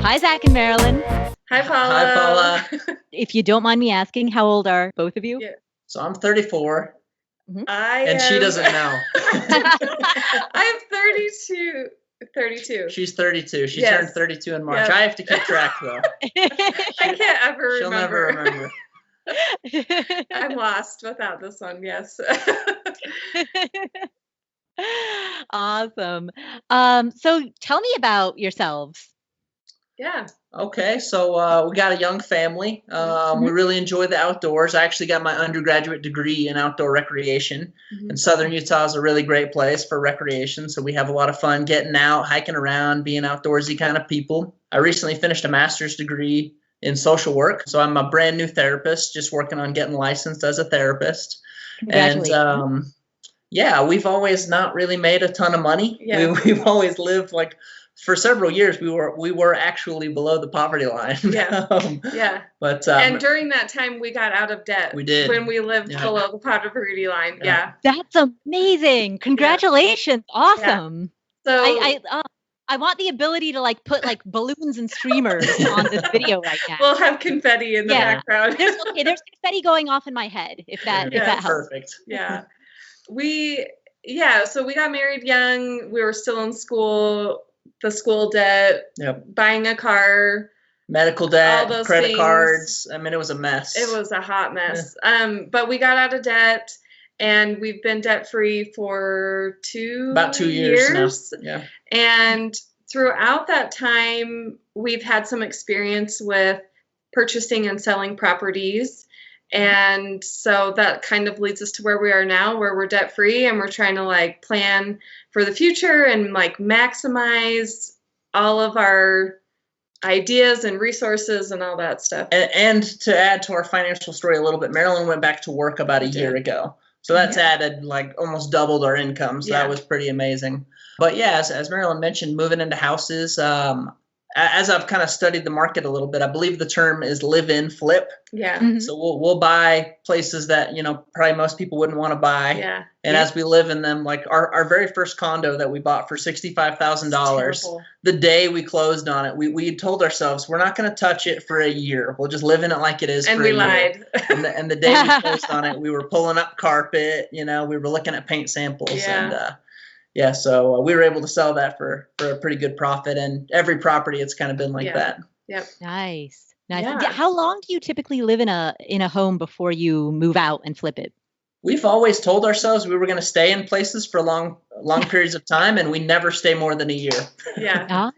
Hi, Zach and Marilyn. Hi, Paula. Hi, Paula. If you don't mind me asking, how old are both of you? Yeah. So I'm 34, and she doesn't know. I'm 32. 32. She's 32. She Yes. turned 32 in March. Yep. I have to keep track, though. I can't ever She'll never remember. I'm lost without this one, yes. Awesome. So tell me about yourselves. Yeah. Okay, so we got a young family. We really enjoy the outdoors. I actually got my undergraduate degree in outdoor recreation. And Southern Utah is a really great place for recreation. So we have a lot of fun getting out, hiking around, being outdoorsy kind of people. I recently finished a master's degree in social work. So I'm a brand new therapist, just working on getting licensed as a therapist. Congratulations. And yeah, we've always not really made a ton of money. Yeah. We've always lived like, for several years we were actually below the poverty line. Yeah. Yeah. But And during that time, we got out of debt. We did. When we lived below the poverty line. Yeah. That's amazing. Congratulations. Awesome. So I want the ability to like put like balloons and streamers on this video right now. we'll have confetti in the background. There's confetti going off in my head if that helps. Perfect. Yeah. So we got married young. We were still in school. The school debt, buying a car, medical debt, all those credit things. cards. I mean, it was a mess. It was a hot mess. But we got out of debt, and we've been debt free for about 2 years now. Yeah. And throughout that time, we've had some experience with purchasing and selling properties. And so that kind of leads us to where we are now, where we're debt free and we're trying to like plan for the future and like maximize all of our ideas and resources and all that stuff. And to add to our financial story a little bit, Marilyn went back to work about a year ago. So that's added like almost doubled our income. So that was pretty amazing. But yeah, as Marilyn mentioned, moving into houses, as I've kind of studied the market a little bit, I believe the term is live-in flip. Yeah. So we'll buy places that, probably most people wouldn't want to buy. Yeah. And as we live in them, like our very first condo that we bought for $65,000, the day we closed on it, we told ourselves, we're not going to touch it for a year. We'll just live in it like it is and for we a lied. year. And the day we closed on it, we were pulling up carpet, we were looking at paint samples. Yeah. So we were able to sell that for a pretty good profit. And every property, it's kind of been like that. Yep. Nice. Yeah. How long do you typically live in a home before you move out and flip it? We've always told ourselves we were going to stay in places for long periods of time, and we never stay more than a year. Yeah.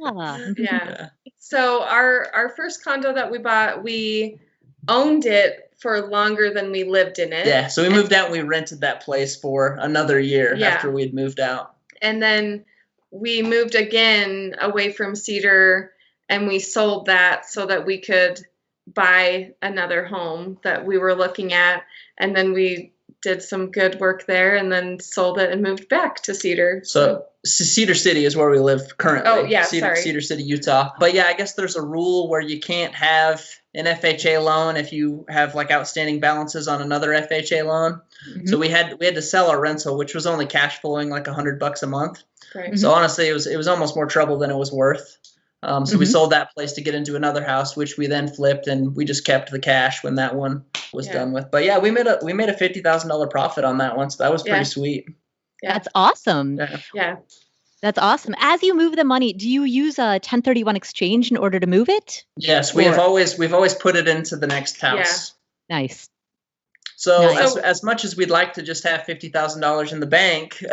Yeah. So our first condo that we bought, we owned it for longer than we lived in it. Yeah. So we moved out and we rented that place for another year after we'd moved out. And then we moved again away from Cedar, and we sold that so that we could buy another home that we were looking at. And then we did some good work there and then sold it and moved back to Cedar. So Cedar City is where we live currently. Oh, yeah, Cedar City, Utah. But yeah, I guess there's a rule where you can't have an FHA loan if you have like outstanding balances on another FHA loan. So we had to sell our rental, which was only cash flowing like $100 a month. Right. So honestly, it was almost more trouble than it was worth. So we sold that place to get into another house, which we then flipped, and we just kept the cash when that one was done with. But yeah, we made a $50,000 profit on that one, so that was pretty sweet. Yeah. That's awesome. Yeah. That's awesome. As you move the money, do you use a 1031 exchange in order to move it? Yes, we've always put it into the next house. Yeah. Nice. So as much as we'd like to just have $50,000 in the bank,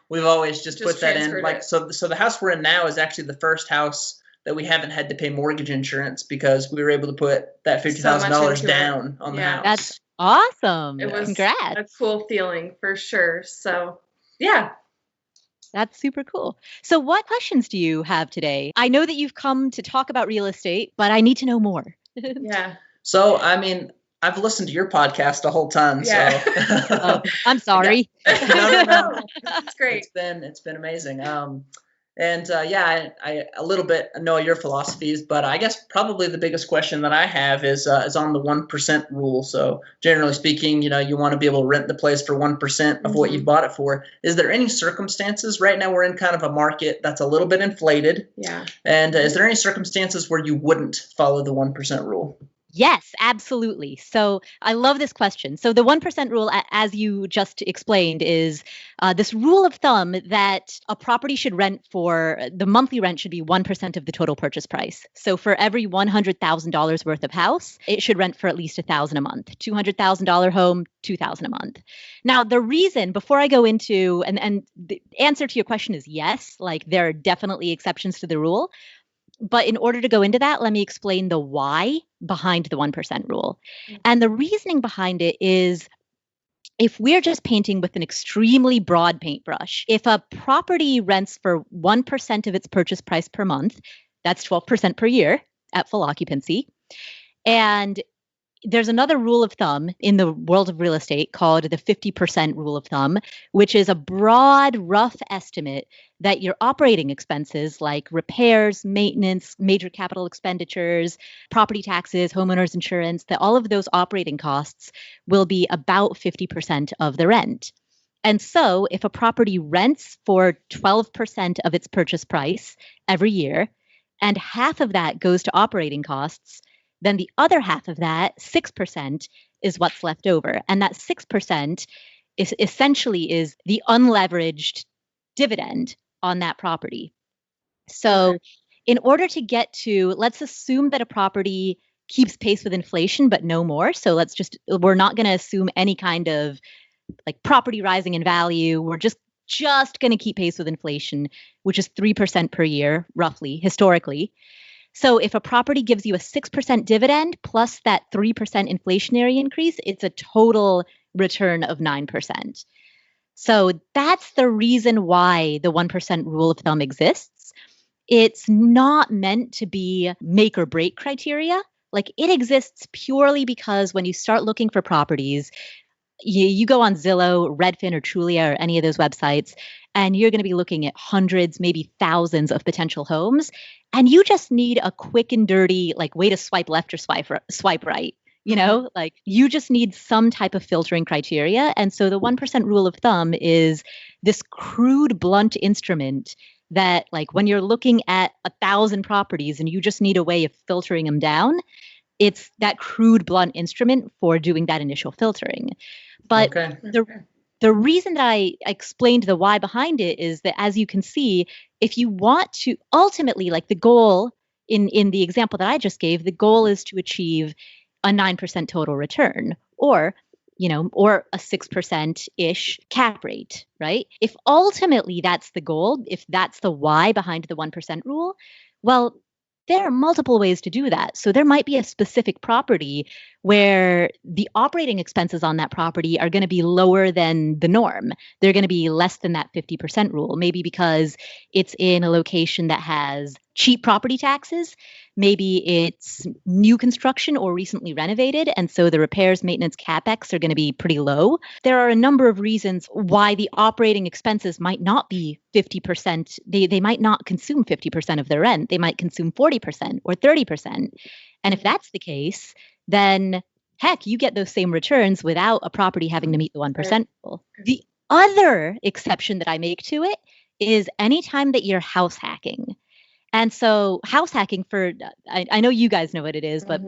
we've always just put that in. Like so the house we're in now is actually the first house that we haven't had to pay mortgage insurance because we were able to put that $50,000 down on the house. That's awesome. It was Congrats. a cool feeling for sure. So yeah. That's super cool. So what questions do you have today? I know that you've come to talk about real estate, but I need to know more. Yeah. So, I mean, I've listened to your podcast a whole ton. Yeah. So I'm sorry. No. It's great. It's been amazing. And I a little bit know your philosophies, but I guess probably the biggest question that I have is on the 1% rule. So generally speaking, you want to be able to rent the place for 1% of what you've bought it for. Is there any circumstances right now we're in kind of a market that's a little bit inflated? Yeah. And is there any circumstances where you wouldn't follow the 1% rule? Yes, absolutely. So I love this question. So the 1% rule, as you just explained, is this rule of thumb that a property should rent for, the monthly rent should be 1% of the total purchase price. So for every $100,000 worth of house, it should rent for at least $1,000 a month. $200,000 home, $2,000 a month. Now, the reason, before I go into, and the answer to your question is yes, like there are definitely exceptions to the rule. But in order to go into that, let me explain the why behind the 1% rule. And the reasoning behind it is if we're just painting with an extremely broad paintbrush, if a property rents for 1% of its purchase price per month, that's 12% per year at full occupancy. And there's another rule of thumb in the world of real estate called the 50% rule of thumb, which is a broad, rough estimate that your operating expenses like repairs, maintenance, major capital expenditures, property taxes, homeowners insurance, that all of those operating costs will be about 50% of the rent. And so if a property rents for 12% of its purchase price every year, and half of that goes to operating costs, then the other half of that, 6%, is what's left over. And that 6% is essentially the unleveraged dividend on that property. So in order to get to, let's assume that a property keeps pace with inflation, but no more. So we're not going to assume any kind of like property rising in value. We're just going to keep pace with inflation, which is 3% per year, roughly, historically. So if a property gives you a 6% dividend plus that 3% inflationary increase, it's a total return of 9%. So that's the reason why the 1% rule of thumb exists. It's not meant to be make or break criteria. Like it exists purely because when you start looking for properties, you go on Zillow, Redfin, or Trulia, or any of those websites, and you're going to be looking at hundreds, maybe thousands of potential homes. And you just need a quick and dirty, like, way to swipe left or swipe right. Like you just need some type of filtering criteria. And so the 1% rule of thumb is this crude, blunt instrument that, like, when you're looking at 1,000 properties and you just need a way of filtering them down, it's that crude, blunt instrument for doing that initial filtering. But the reason that I explained the why behind it is that, as you can see, if you want to ultimately, like the goal in the example that I just gave, the goal is to achieve a 9% total return or a 6%-ish cap rate, right? If ultimately that's the goal, if that's the why behind the 1% rule, well, there are multiple ways to do that. So there might be a specific property where the operating expenses on that property are going to be lower than the norm. They're going to be less than that 50% rule, maybe because it's in a location that has cheap property taxes. Maybe it's new construction or recently renovated, and so the repairs, maintenance, CapEx are going to be pretty low. There are a number of reasons why the operating expenses might not be 50%. They might not consume 50% of their rent. They might consume 40% or 30%. And if that's the case, then heck, you get those same returns without a property having to meet the 1% rule. The other exception that I make to it is anytime that you're house hacking. And so house hacking, I know you guys know what it is, but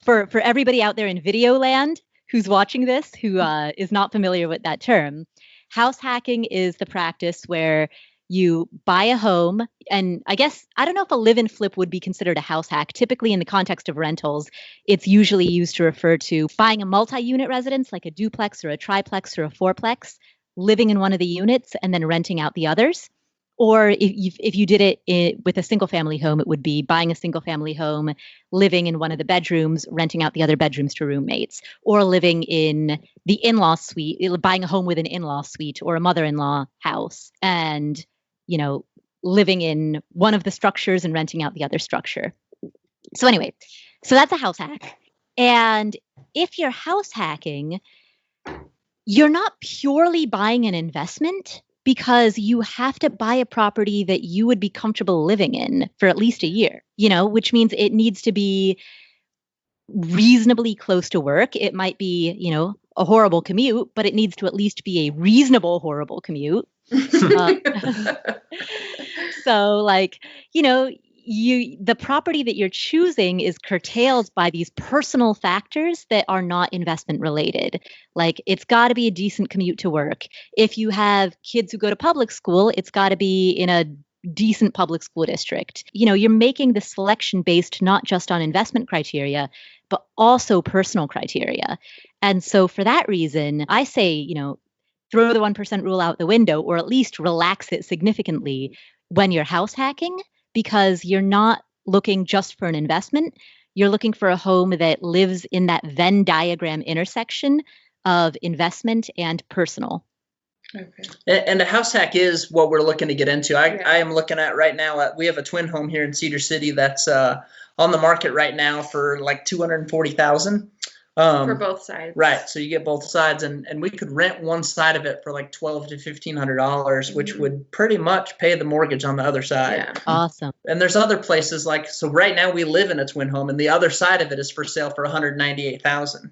for everybody out there in video land who's watching this, who is not familiar with that term, house hacking is the practice where you buy a home, and I don't know if a live-in flip would be considered a house hack. Typically in the context of rentals, it's usually used to refer to buying a multi-unit residence like a duplex or a triplex or a fourplex, living in one of the units and then renting out the others. Or if you did it with a single family home, it would be buying a single family home, living in one of the bedrooms, renting out the other bedrooms to roommates, or living in the in-law suite, buying a home with an in-law suite or a mother-in-law house, and living in one of the structures and renting out the other structure. So anyway, so that's a house hack. And if you're house hacking, you're not purely buying an investment. because you have to buy a property that you would be comfortable living in for at least a year, which means it needs to be reasonably close to work. It might be, a horrible commute, but it needs to at least be a reasonable, horrible commute. So like, the property that you're choosing is curtailed by these personal factors that are not investment related. Like it's got to be a decent commute to work. If you have kids who go to public school, it's got to be in a decent public school district. You're making the selection based not just on investment criteria, but also personal criteria. And so for that reason, I say, throw the 1% rule out the window, or at least relax it significantly when you're house hacking, because you're not looking just for an investment. You're looking for a home that lives in that Venn diagram intersection of investment and personal. Okay. And a house hack is what we're looking to get into. I am looking at right now. We have a twin home here in Cedar City that's on the market right now for like $240,000. For both sides. Right. So you get both sides, and we could rent one side of it for like $1,200 to $1,500, which would pretty much pay the mortgage on the other side. Yeah. Awesome. And there's other places so right now we live in a twin home, and the other side of it is for sale for $198,000.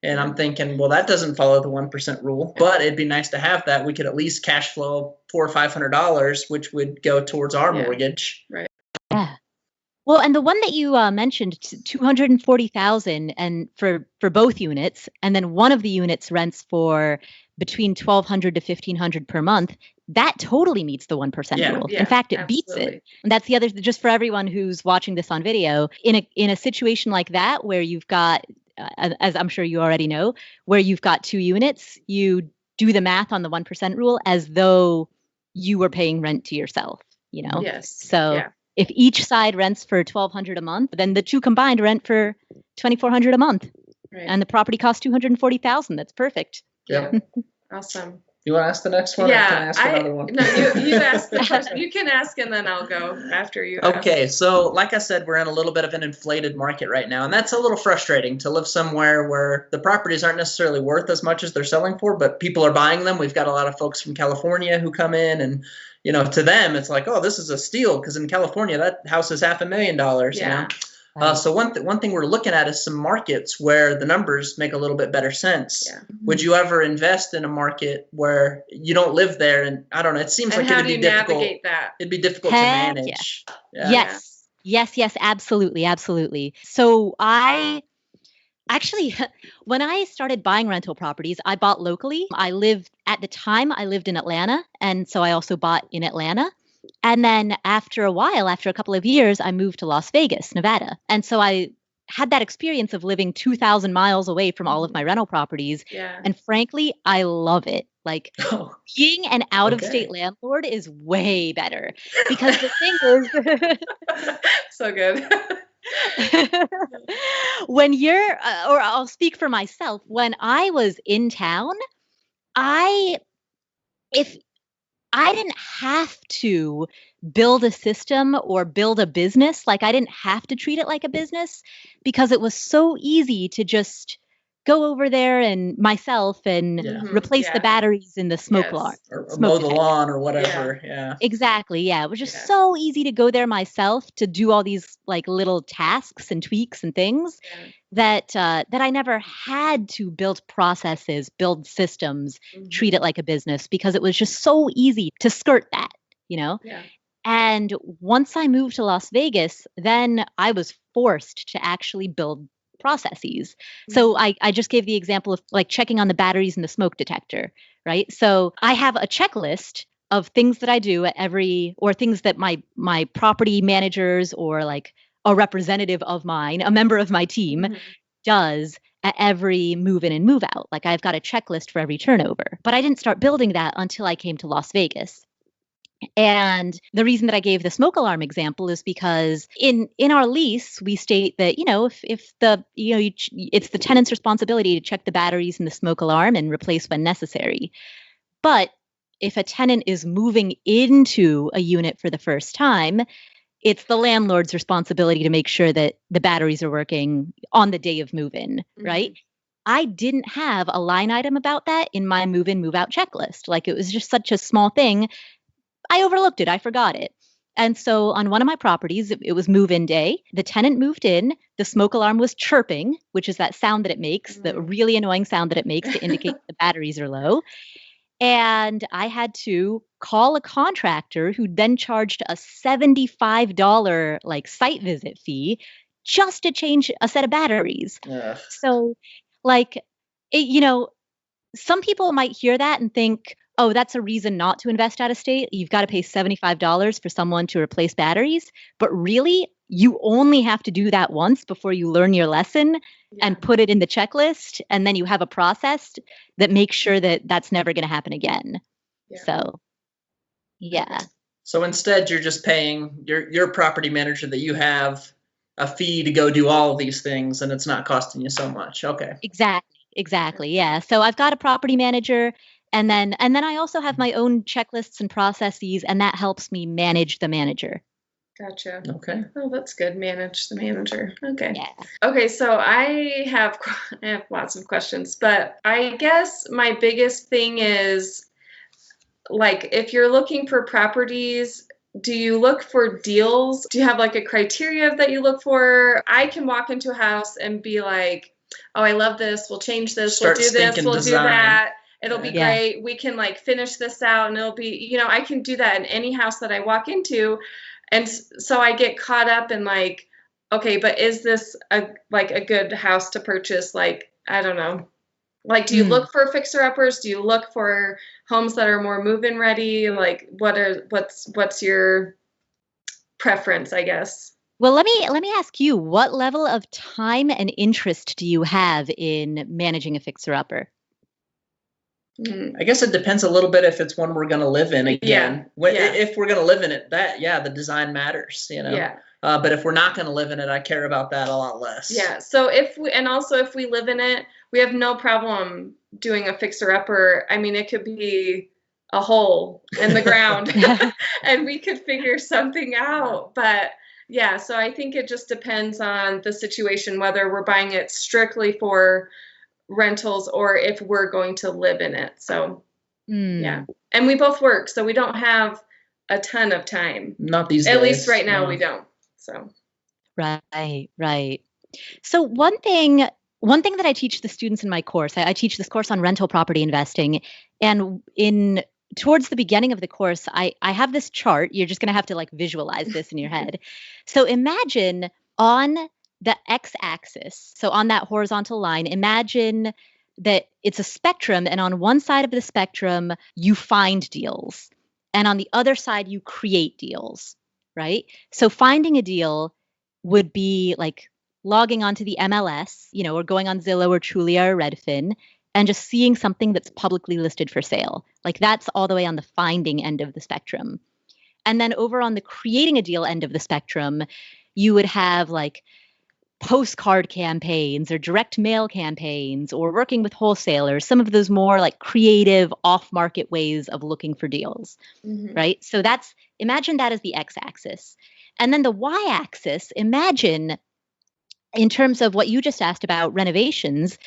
And I'm thinking, well, that doesn't follow the 1% rule, but it'd be nice to have that. We could at least cash flow $400 or $500, which would go towards our mortgage. Right. Yeah. Well, and the one that you mentioned, $240,000, and for both units, and then one of the units rents for between $1,200 to $1,500 per month. That totally meets the 1% rule. Yeah, in fact, it beats it. And that's the other. Just for everyone who's watching this on video, in a situation like that where you've got, as I'm sure you already know, where you've got two units, you do the math on the 1% rule as though you were paying rent to yourself. Yes. So. Yeah. If each side rents for $1,200 a month, then the two combined rent for $2,400 a month, and the property costs $240,000. That's perfect. Yeah. Awesome. You want to ask the next one? Yeah, or can I ask another one? No, you ask the question. You can ask, and then I'll go after you. Okay, so like I said, we're in a little bit of an inflated market right now, and that's a little frustrating to live somewhere where the properties aren't necessarily worth as much as they're selling for, but people are buying them. We've got a lot of folks from California who come in, and to them, it's like, oh, this is a steal, because in California, that house is $500,000. Yeah. So one thing we're looking at is some markets where the numbers make a little bit better sense. Yeah. Would you ever invest in a market where you don't live there? And I don't know. It seems like it'd be difficult. Navigate that? It'd be difficult to manage. Yeah. Yes, absolutely. So when I started buying rental properties, I bought locally. At the time, I lived in Atlanta, and so I also bought in Atlanta. And then after a couple of years, I moved to Las Vegas, Nevada. And so I had that experience of living 2,000 miles away from all of my rental properties. Yeah. And frankly, I love it. Like being an out-of-state landlord is way better, because the thing is so good. When you're, or I'll speak for myself, when I was in town, if I didn't have to build a system or build a business, like I didn't have to treat it like a business, because it was so easy to just go over there and replace the batteries in the smoke alarm. Or mow the lawn or whatever. Yeah. Exactly. Yeah. It was just so easy to go there myself to do all these like little tasks and tweaks and things that I never had to build processes, build systems, treat it like a business, because it was just so easy to skirt that, Yeah. And once I moved to Las Vegas, then I was forced to actually build processes. So I just gave the example of like checking on the batteries in the smoke detector, right? So I have a checklist of things that I do or things that my property managers or like a representative of mine, a member of my team does at every move in and move out. Like I've got a checklist for every turnover, but I didn't start building that until I came to Las Vegas. And the reason that I gave the smoke alarm example is because in our lease, we state that, if it's the tenant's responsibility to check the batteries in the smoke alarm and replace when necessary. But if a tenant is moving into a unit for the first time, it's the landlord's responsibility to make sure that the batteries are working on the day of move-in, right? I didn't have a line item about that in my move in, move out checklist. Like, it was just such a small thing. I overlooked it. I forgot it. And so on one of my properties, it was move in day. The tenant moved in. The smoke alarm was chirping, which is that sound that it makes, the really annoying sound that it makes to indicate the batteries are low. And I had to call a contractor who then charged a $75 like site visit fee just to change a set of batteries. Ugh. So like, some people might hear that and think, oh, that's a reason not to invest out of state. You've got to pay $75 for someone to replace batteries. But really, you only have to do that once before you learn your lesson and put it in the checklist. And then you have a process that makes sure that that's never going to happen again. Yeah. So, yeah. So instead, you're just paying your property manager that you have a fee to go do all of these things, and it's not costing you so much. Okay. Exactly. Yeah. So I've got a property manager, and then I also have my own checklists and processes, and that helps me manage the manager. Gotcha. Okay. Oh, that's good. Manage the manager. Okay. Yeah. Okay, so I have lots of questions, but I guess my biggest thing is, like, if you're looking for properties, do you look for deals? Do you have like a criteria that you look for? I can walk into a house and be like, oh, I love this. We'll change this. Start We'll do this. We'll design. do that. It'll be Yeah. great. We can like finish this out, and it'll be, I can do that in any house that I walk into. And so I get caught up in like, okay, but is this a good house to purchase? Like, I don't know. Like, do you look for fixer-uppers? Do you look for homes that are more move-in ready? Like, what's your preference, I guess? Well, let me ask you, what level of time and interest do you have in managing a fixer-upper? I guess it depends a little bit if it's one we're going to live in again. If we're going to live in it, the design matters, Yeah. But if we're not going to live in it, I care about that a lot less. Yeah. So if we live in it, we have no problem doing a fixer-upper. I mean, it could be a hole in the ground and we could figure something out. But yeah, so I think it just depends on the situation, whether we're buying it strictly for rentals or if we're going to live in it. So yeah. And we both work, so we don't have a ton of time. Not these days. At least right now we don't. So Right. So one thing that I teach the students in my course, I teach this course on rental property investing, and towards the beginning of the course, I have this chart. You're just going to have to like visualize this in your head. So imagine on the x-axis, so on that horizontal line, imagine that it's a spectrum, and on one side of the spectrum, you find deals, and on the other side, you create deals, right? So finding a deal would be like logging onto the MLS, or going on Zillow or Trulia or Redfin, and just seeing something that's publicly listed for sale. Like, that's all the way on the finding end of the spectrum. And then over on the creating a deal end of the spectrum, you would have like postcard campaigns or direct mail campaigns or working with wholesalers, some of those more like creative off-market ways of looking for deals, right? So imagine that as the x-axis. And then the y-axis, imagine in terms of what you just asked about renovations,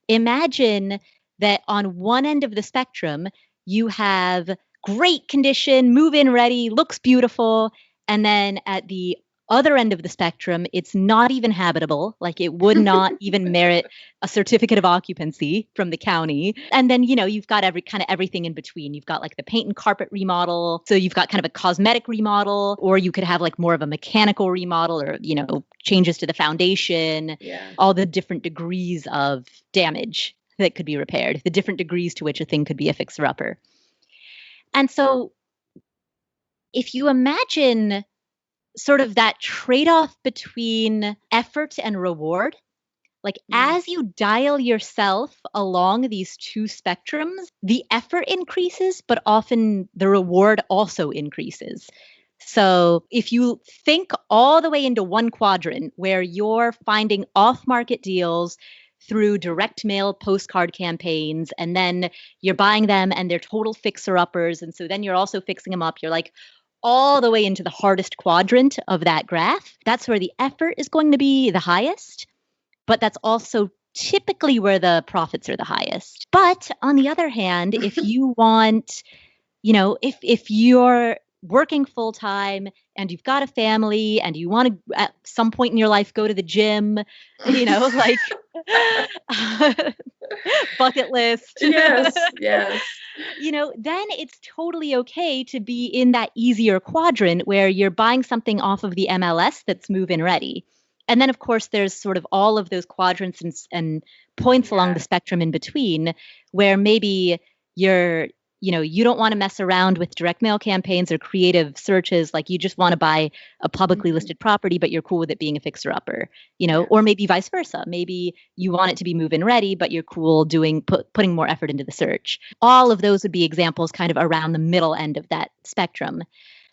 imagine that on one end of the spectrum, you have great condition, move-in ready, looks beautiful. And then at the other end of the spectrum, it's not even habitable. Like, it would not even merit a certificate of occupancy from the county. And then, you've got everything in between. You've got like the paint and carpet remodel. So you've got kind of a cosmetic remodel, or you could have like more of a mechanical remodel, or, changes to the foundation, all the different degrees of damage that could be repaired, the different degrees to which a thing could be a fixer-upper. And so if you imagine sort of that trade-off between effort and reward, like as you dial yourself along these two spectrums, the effort increases, but often the reward also increases. So if you think all the way into one quadrant where you're finding off-market deals through direct mail postcard campaigns, and then you're buying them and they're total fixer-uppers, and so then you're also fixing them up, you're like all the way into the hardest quadrant of that graph. That's where the effort is going to be the highest, but that's also typically where the profits are the highest. But on the other hand, if you want, if you're working full time and you've got a family and you want to at some point in your life go to the gym, like bucket list. Yes. Then it's totally okay to be in that easier quadrant where you're buying something off of the MLS that's move-in ready. And then, of course, there's sort of all of those quadrants and points along the spectrum in between where maybe you don't want to mess around with direct mail campaigns or creative searches. Like you just want to buy a publicly listed property, but you're cool with it being a fixer-upper, or maybe vice versa. Maybe you want it to be move-in ready, but you're cool putting more effort into the search. All of those would be examples kind of around the middle end of that spectrum.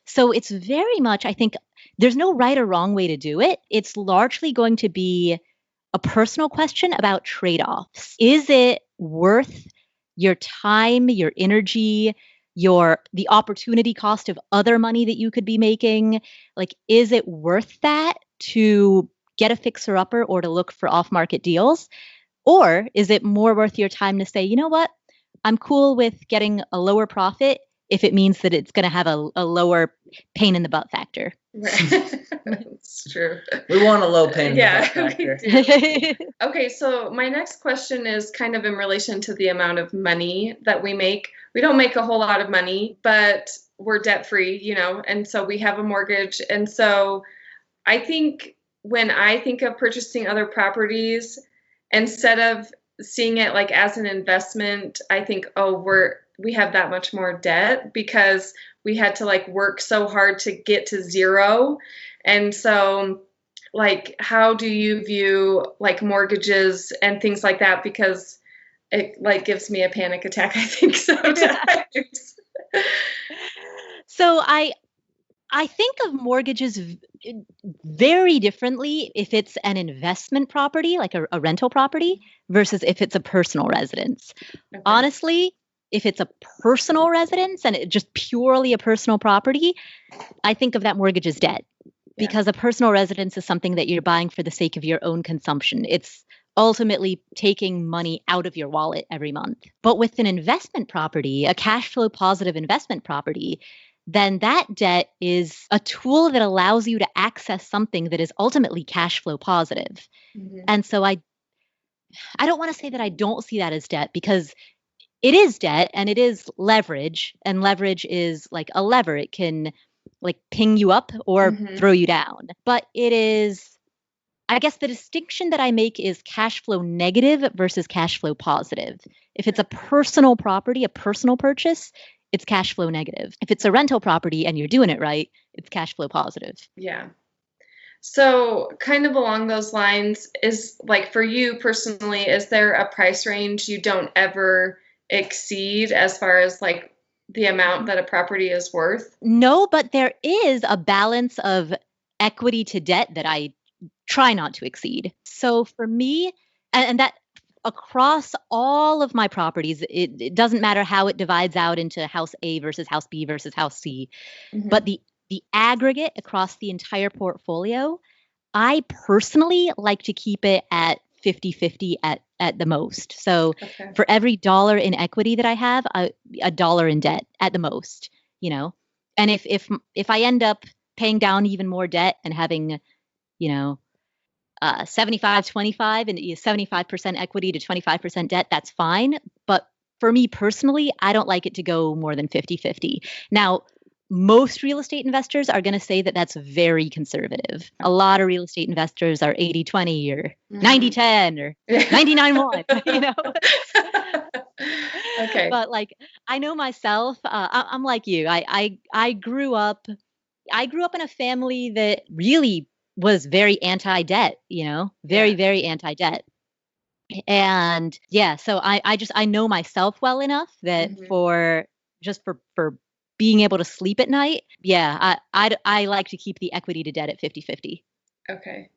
So it's very much, I think, there's no right or wrong way to do it. It's largely going to be a personal question about trade-offs. Is it worth your time, your energy, the opportunity cost of other money that you could be making? Like, is it worth that to get a fixer-upper or to look for off-market deals? Or is it more worth your time to say, you know what, I'm cool with getting a lower profit if it means that it's going to have a lower pain in the butt factor? Right. That's true. We want a low pain in the butt factor. Okay, so my next question is kind of in relation to the amount of money that we make. We don't make a whole lot of money, but we're debt free, and so we have a mortgage. And so I think when I think of purchasing other properties, instead of seeing it like as an investment, I think, we have that much more debt because we had to like work so hard to get to zero. And so like, how do you view like mortgages and things like that? Because it like gives me a panic attack, I think, sometimes. So I think of mortgages very differently if it's an investment property, like a rental property, versus if it's a personal residence. Okay. Honestly, if it's a personal residence and it's just purely a personal property, I think of that mortgage as debt. Because a personal residence is something that you're buying for the sake of your own consumption. It's ultimately taking money out of your wallet every month. But with an investment property, a cash flow positive investment property, then that debt is a tool that allows you to access something that is ultimately cash flow positive. Mm-hmm. And so I don't want to say that I don't see that as debt, because it is debt and it is leverage, and leverage is like a lever. It can like ping you up or throw you down. But it is, I guess the distinction that I make is cash flow negative versus cash flow positive. If it's a personal property, a personal purchase, it's cash flow negative. If it's a rental property and you're doing it right, it's cash flow positive. Yeah. So kind of along those lines, is like for you personally, is there a price range you don't ever exceed as far as like the amount that a property is worth? No, but there is a balance of equity to debt that I try not to exceed. So for me, and that across all of my properties, it doesn't matter how it divides out into house A versus house B versus house C, but the aggregate across the entire portfolio, I personally like to keep it at 50-50 at the most. So for every dollar in equity that I have, a dollar in debt at the most, and if I end up paying down even more debt and having, 75-25 and 75% equity to 25% debt, that's fine. But for me personally, I don't like it to go more than 50-50. Now, most real estate investors are going to say that that's very conservative. A lot of real estate investors are 80-20 or 90-10 or 99-1, Okay. But like, I know myself, I'm like you. I grew up in a family that really was very anti-debt, very anti-debt. And so I know myself well enough that for being able to sleep at night, I like to keep the equity to debt at 50-50. Okay.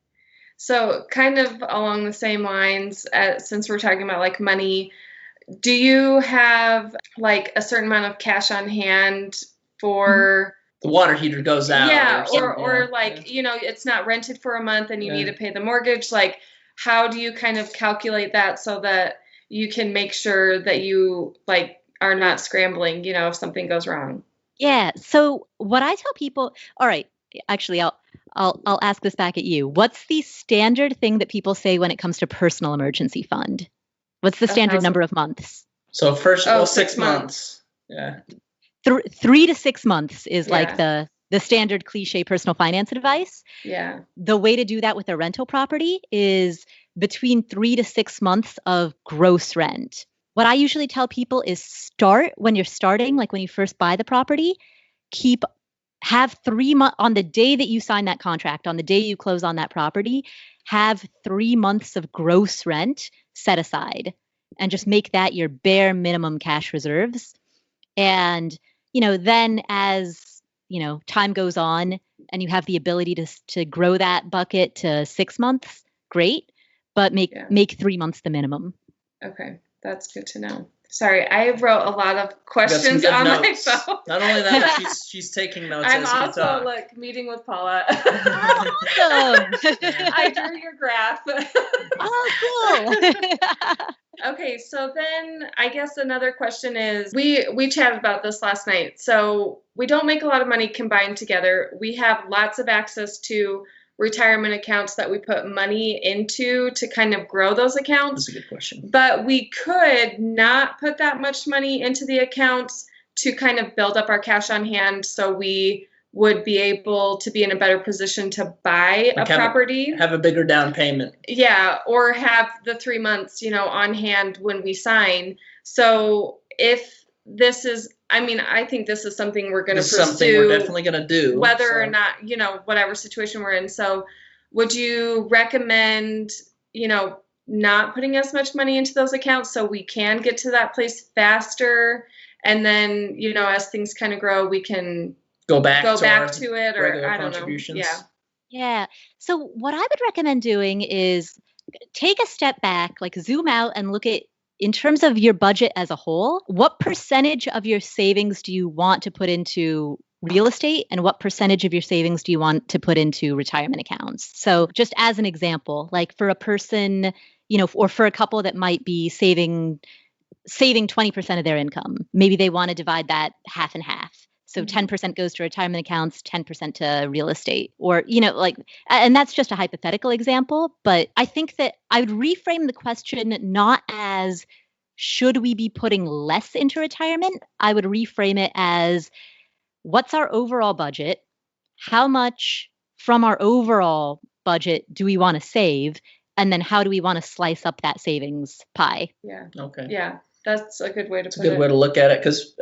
So kind of along the same lines, since we're talking about like money, do you have like a certain amount of cash on hand for the water heater goes out? Or like, it's not rented for a month and you need to pay the mortgage. Like, how do you kind of calculate that so that you can make sure that you like are not scrambling, if something goes wrong? Yeah. So what I tell people, all right, actually I'll ask this back at you. What's the standard thing that people say when it comes to personal emergency fund? What's the standard 1,000. number of months? So first, Oh, 6 months. Yeah. 3 to 6 months is like Yeah. the standard cliche personal finance advice. Yeah. The way to do that with a rental property is between 3 to 6 months of gross rent. What I usually tell people is start when you're starting, like when you first buy the property, have 3 months on the day that you sign that contract, on the day you close on that property, have 3 months of gross rent set aside and just make that your bare minimum cash reserves. And, then as, time goes on and you have the ability to grow that bucket to 6 months, great, but make 3 months the minimum. Okay. That's good to know. Sorry, I wrote a lot of Got some questions good on notes. my phone. Not only that, but she's taking notes I'm as we also talk. meeting with Paula. Awesome. I drew your graph. Oh, cool. Okay, so then I guess another question is we chatted about this last night. So we don't make a lot of money combined together. We have lots of access to retirement accounts that we put money into to kind of grow those accounts. That's a good question. But we could not put that much money into the accounts to kind of build up our cash on hand so we would be able to be in a better position to buy a property. Have a bigger down payment. Yeah, or have the 3 months, on hand when we sign. So if this is, I think this is something we're going to pursue. Something we're definitely going to do. Whether or not, whatever situation we're in. So would you recommend, not putting as much money into those accounts so we can get to that place faster? And then, as things kind of grow, we can go back to it, or regular I don't know. contributions. Yeah. Yeah. So what I would recommend doing is take a step back, like zoom out and look at, in terms of your budget as a whole, what percentage of your savings do you want to put into real estate and what percentage of your savings do you want to put into retirement accounts? So just as an example, like for a person, or for a couple that might be saving 20% of their income, maybe they want to divide that half and half. So 10% goes to retirement accounts, 10% to real estate, or, and that's just a hypothetical example. But I think that I would reframe the question not as should we be putting less into retirement? I would reframe it as what's our overall budget? How much from our overall budget do we want to save? And then how do we want to slice up that savings pie? Yeah. Okay. Yeah. That's a good way to put it. It's a good way to look at it because,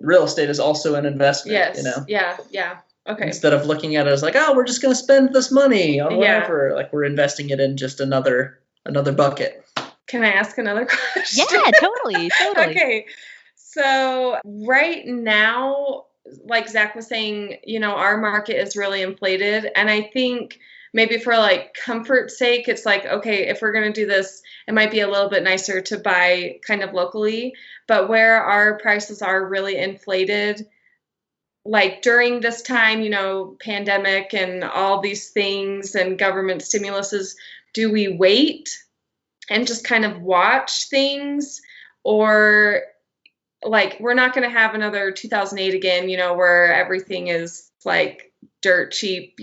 real estate is also an investment. Yes. Yeah. Okay. Instead of looking at it as like, oh, we're just going to spend this money on whatever, like we're investing it in just another bucket. Can I ask another question? Yeah, totally. Okay. So right now, like Zach was saying, our market is really inflated. And I think maybe for like comfort's sake, it's like, okay, if we're going to do this, it might be a little bit nicer to buy kind of locally. But where our prices are really inflated, like during this time, pandemic and all these things and government stimuluses, do we wait and just kind of watch things? Or like, we're not going to have another 2008 again, where everything is like dirt cheap,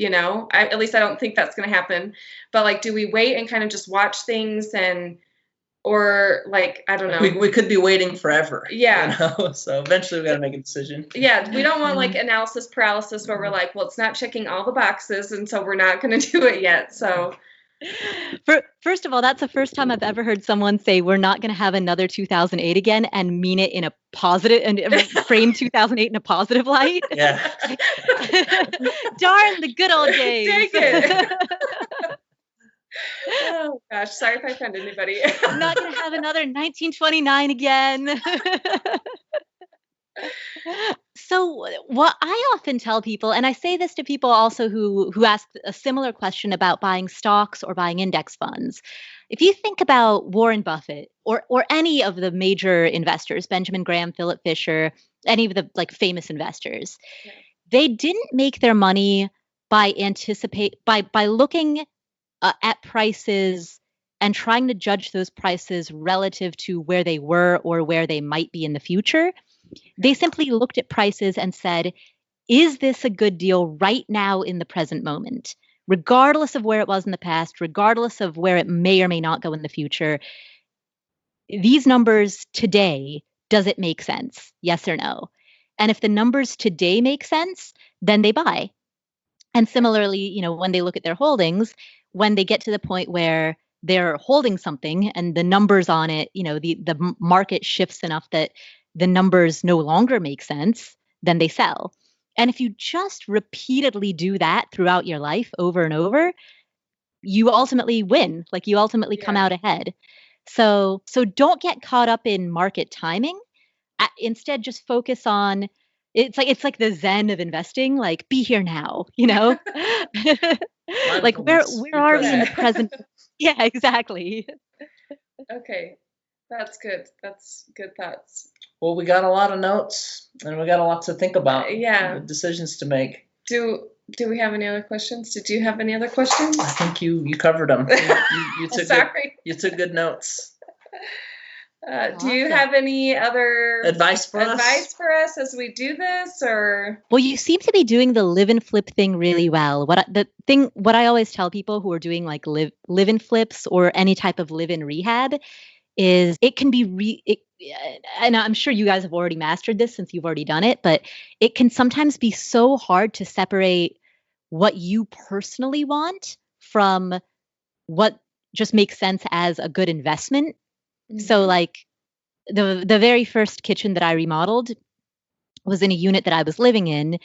at least I don't think that's going to happen. But like, do we wait and kind of just watch things or like, I don't know. We could be waiting forever. Yeah. So eventually we got to make a decision. Yeah. We don't want like analysis paralysis where we're like, well, it's not checking all the boxes. And so we're not going to do it yet. So First of all, that's the first time I've ever heard someone say we're not going to have another 2008 again and mean it in a positive and frame 2008 in a positive light. Yeah. Darn the good old days. Take it. Oh gosh, sorry if I offended anybody. I'm not going to have another 1929 again. So what I often tell people, and I say this to people also who ask a similar question about buying stocks or buying index funds. If you think about Warren Buffett or any of the major investors, Benjamin Graham, Philip Fisher, any of the like famous investors, they didn't make their money by looking at prices and trying to judge those prices relative to where they were or where they might be in the future. They simply looked at prices and said, is this a good deal right now in the present moment? Regardless of where it was in the past, regardless of where it may or may not go in the future, these numbers today, does it make sense? Yes or no? And if the numbers today make sense, then they buy. And similarly, when they look at their holdings, when they get to the point where they're holding something and the numbers on it, the market shifts enough that the numbers no longer make sense, then they sell. And if you just repeatedly do that throughout your life over and over, you ultimately win. Like you ultimately come out ahead. So don't get caught up in market timing. Instead, just focus on it's like the zen of investing, like be here now, like where are we in the present? Yeah, exactly. Okay. That's good. That's good thoughts. Well, we got a lot of notes and we got a lot to think about. Yeah. Decisions to make. Do we have any other questions? Did you have any other questions? I think you covered them. You took Sorry. you took good notes. Do you have any other advice for us as we do this, or? Well, you seem to be doing the live and flip thing really well. What I always tell people who are doing like live and flips or any type of live in rehab is it can be and I'm sure you guys have already mastered this since you've already done it, but it can sometimes be so hard to separate what you personally want from what just makes sense as a good investment. Mm-hmm. So like the very first kitchen that I remodeled was in a unit that I was living in.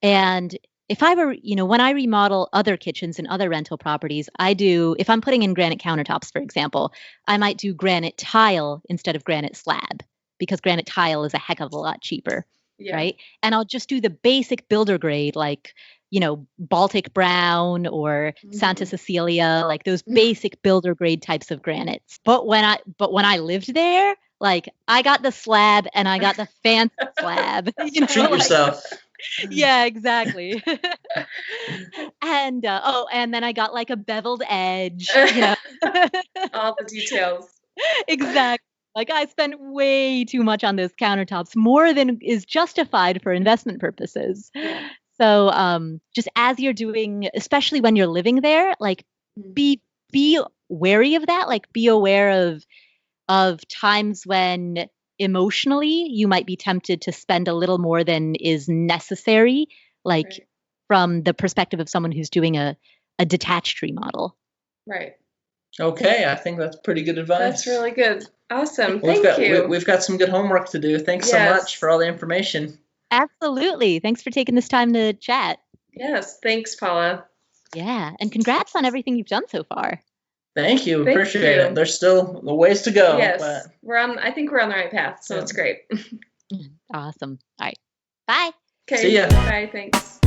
And if I were, when I remodel other kitchens and other rental properties, if I'm putting in granite countertops, for example, I might do granite tile instead of granite slab because granite tile is a heck of a lot cheaper, right? And I'll just do the basic builder grade, like, Baltic brown or Santa Cecilia, like those basic builder grade types of granites. But when I lived there, like I got the slab and I got the fancy slab. Treat yourself. Yeah, exactly. And and then I got like a beveled edge. All the details. Exactly. Like I spent way too much on those countertops, more than is justified for investment purposes. Yeah. So just as you're doing, especially when you're living there, like be wary of that. Like be aware of times when emotionally you might be tempted to spend a little more than is necessary, like from the perspective of someone who's doing a detached remodel. Right. Okay, I think that's pretty good advice. That's really good. Awesome. Thank you. We've got some good homework to do. Thanks so much for all the information. Absolutely. Thanks for taking this time to chat. Yes. Thanks, Paula. Yeah. And congrats on everything you've done so far. Thank you. Appreciate it. There's still a ways to go. Yes. But I think we're on the right path. So it's great. Awesome. All right. Bye. Okay. See ya. Bye. Thanks.